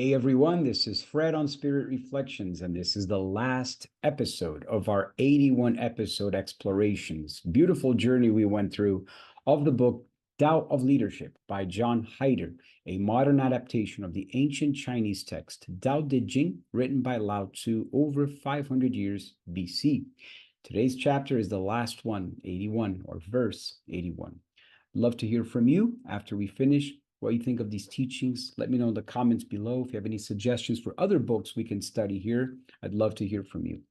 Hey everyone, this is Fred on Spirit Reflections, and this is the last episode of our 81 episode explorations. Beautiful journey we went through of the book Tao of Leadership by John Heider, a modern adaptation of the ancient Chinese text Tao Te Ching, written by Lao Tzu over 500 years BC. Today's chapter is the last one, 81, or verse 81. I'd love to hear from you after we finish what you think of these teachings. Let me know in the comments below. If you have any suggestions for other books we can study here, I'd love to hear from you.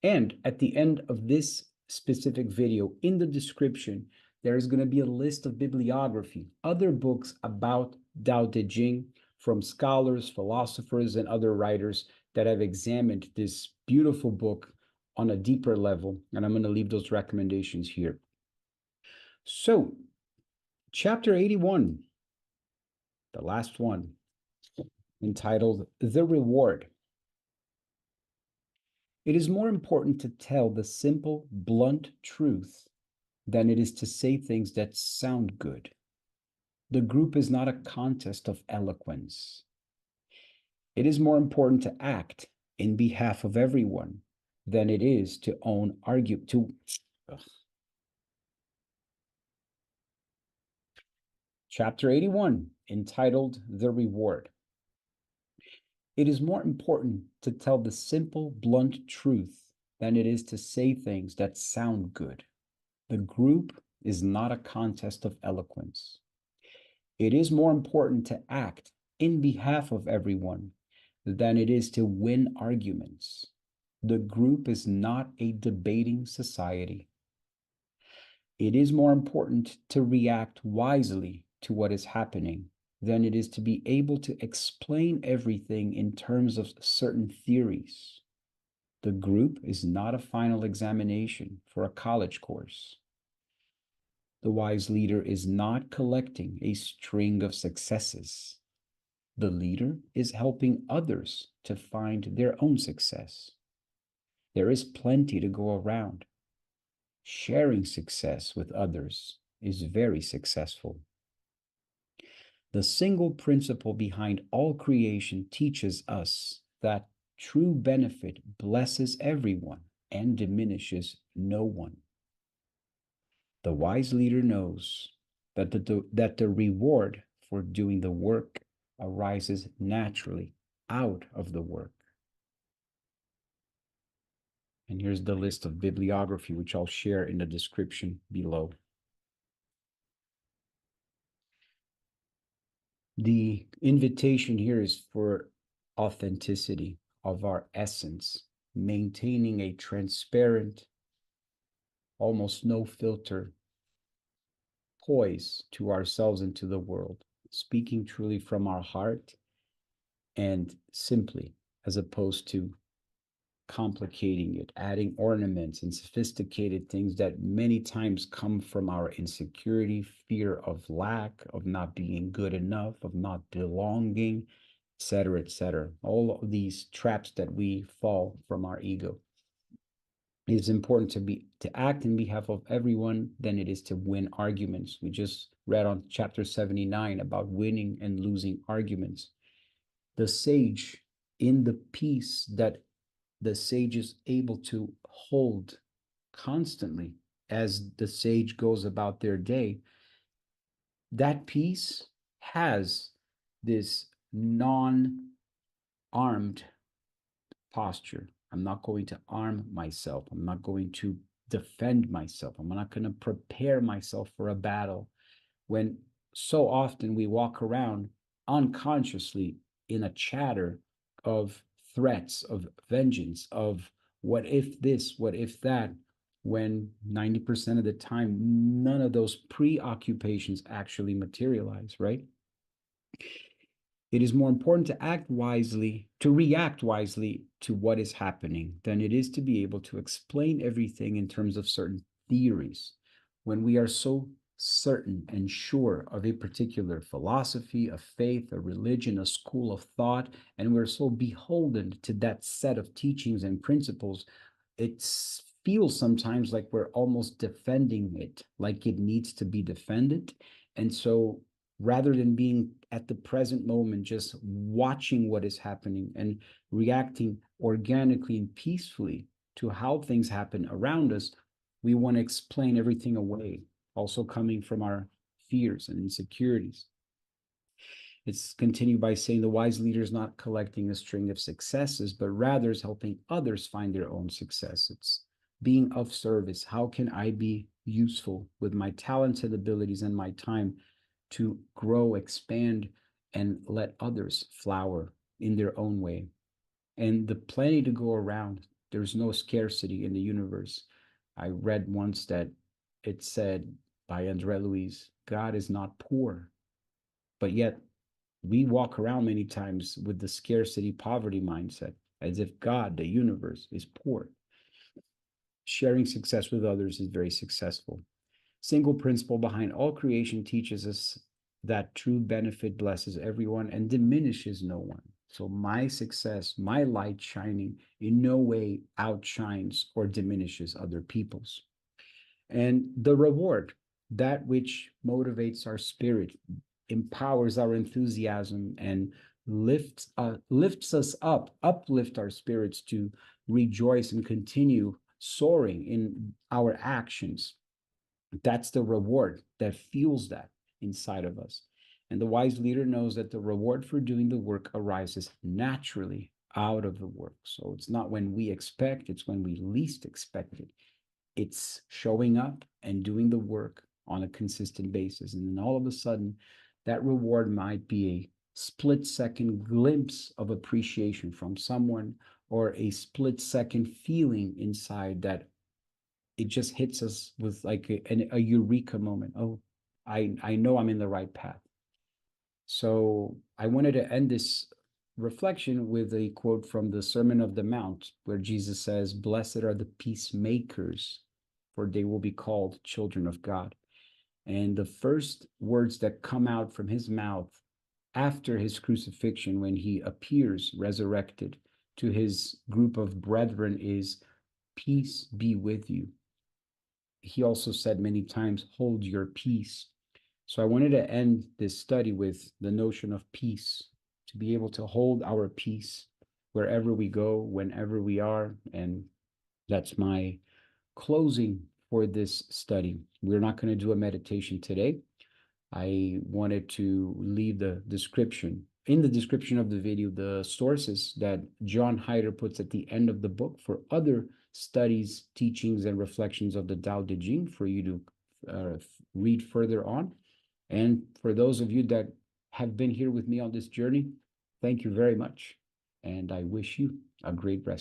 And at the end of this specific video, in the description, there is going to be a list of bibliography, other books about Tao Te Ching from scholars, philosophers, and other writers that have examined this beautiful book on a deeper level. And I'm going to leave those recommendations here. So, chapter 81. The last one, entitled The Reward. It is more important to tell the simple, blunt truth than it is to say things that sound good. The group is not a contest of eloquence. It is more important to act in behalf of everyone than it is to Chapter 81, entitled The Reward. It is more important to tell the simple, blunt truth than it is to say things that sound good. The group is not a contest of eloquence. It is more important to act in behalf of everyone than it is to win arguments. The group is not a debating society. It is more important to react wisely to what is happening than it is to be able to explain everything in terms of certain theories. The group is not a final examination for a college course. The wise leader is not collecting a string of successes. The leader is helping others to find their own success. There is plenty to go around. Sharing success with others is very successful. The single principle behind all creation teaches us that true benefit blesses everyone and diminishes no one. The wise leader knows that the reward for doing the work arises naturally out of the work. And here's the list of bibliography, which I'll share in the description below. The invitation here is for authenticity of our essence, maintaining a transparent, almost no filter poise to ourselves and to the world, speaking truly from our heart and simply, as opposed to complicating it, adding ornaments and sophisticated things that many times come from our insecurity, fear of lack, of not being good enough, of not belonging, etc., etc. All of these traps that we fall from our ego. It is important to act in behalf of everyone than it is to win arguments. We just read on chapter 79 about winning and losing arguments. The sage, in the peace that the sage is able to hold constantly as the sage goes about their day, that peace has this non-armed posture. I'm not going to arm myself. I'm not going to defend myself. I'm not going to prepare myself for a battle, when so often we walk around unconsciously in a chatter of threats, of vengeance, of what if this, what if that, when 90% of the time, none of those preoccupations actually materialize, right? It is more important to act wisely, to react wisely to what is happening than it is to be able to explain everything in terms of certain theories. When we are so certain and sure of a particular philosophy, a faith, a religion, a school of thought, and we're so beholden to that set of teachings and principles, it feels sometimes like we're almost defending it, like it needs to be defended. And so rather than being at the present moment, just watching what is happening and reacting organically and peacefully to how things happen around us. We want to explain everything away, also coming from our fears and insecurities. It's continued by saying the wise leader is not collecting a string of successes, but rather is helping others find their own success. It's being of service. How can I be useful with my talents and abilities and my time to grow, expand, and let others flower in their own way? And the plenty to go around. There's no scarcity in the universe. I read once that it said by Andre Louise, God is not poor, but yet we walk around many times with the scarcity poverty mindset, as if God, the universe, is poor. Sharing success with others is very successful. Single principle behind all creation teaches us that true benefit blesses everyone and diminishes no one. So my success, my light shining, in no way outshines or diminishes other people's. And the reward, that which motivates our spirit, empowers our enthusiasm, and lifts us up, uplift our spirits to rejoice and continue soaring in our actions. That's the reward that fuels that inside of us. And the wise leader knows that the reward for doing the work arises naturally out of the work. So it's not when we expect, it's when we least expect it. It's showing up and doing the work on a consistent basis. And then all of a sudden, that reward might be a split-second glimpse of appreciation from someone, or a split-second feeling inside that it just hits us with like a eureka moment. Oh, I know I'm in the right path. So I wanted to end this reflection with a quote from the Sermon of the Mount, where Jesus says, "Blessed are the peacemakers, for they will be called children of God." And the first words that come out from his mouth after his crucifixion, when he appears resurrected to his group of brethren, is, "Peace be with you." He also said many times, "Hold your peace." So I wanted to end this study with the notion of peace, to be able to hold our peace wherever we go, whenever we are. And that's my closing for this study. We're not going to do a meditation today. I wanted to leave the description, in the description of the video, the sources that John Heider puts at the end of the book for other studies, teachings, and reflections of the Tao Te Ching for you to read further on. And for those of you that have been here with me on this journey, thank you very much. And I wish you a great rest.